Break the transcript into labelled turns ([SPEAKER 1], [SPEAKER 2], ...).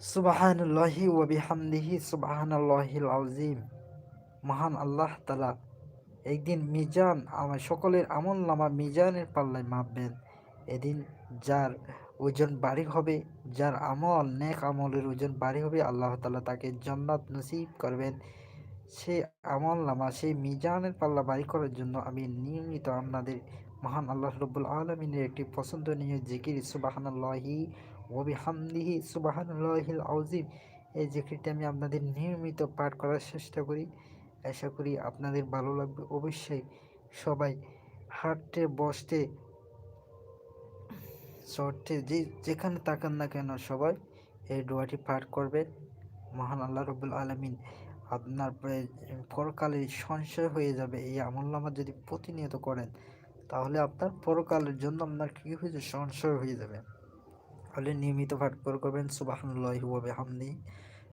[SPEAKER 1] সুবহানাল্লাহি ওয়া বিহামদিহি সুবহানাল্লাহিল আযীম। মহান আল্লাহ তাআলা একদিন মিজান সকলের আমলনামা মিজানের পাল্লায় মাপবেন। এদিন যার ওজন ভারী হবে, যার নেক আমলের ওজন ভারী হবে, আল্লাহ তাআলা তাকে জান্নাত নসিব করবেন। সেই আমলনামা, সেই মিজানের পাল্লা ভারী করার জন্য আমি নিয়মিত আপনাদের মহান আল্লাহ রব্বুল আলামিনের একটি পছন্দনীয় জিকির সুবহানাল্লাহি ওয়া বিহামদিহি সুবহানাল্লাহিল আযীম, এই জিকিরটি আমি আপনাদের নিয়মিত পাঠ করার চেষ্টা করি। আশা করি আপনাদের ভালো লাগবে। অবশ্যই সবাই হাঁটতে, বসতে, চড়তে, যেখানে তাকান না কেন সবাই এই দোয়াটি পাঠ করবেন। মহান আল্লাহ রব্বুল আলামিন আপনার পরকালে সঞ্চয় হয়ে যাবে। এই আমলনামা যদি প্রতিনিয়ত করেন, তাহলে আপনার পরকালের জন্য আপনার কী হয়েছে, সঞ্চয় হয়ে যাবে। তাহলে নিয়মিত পাঠ করবেন সুবহানাল্লাহি ওয়া বিহামদিহি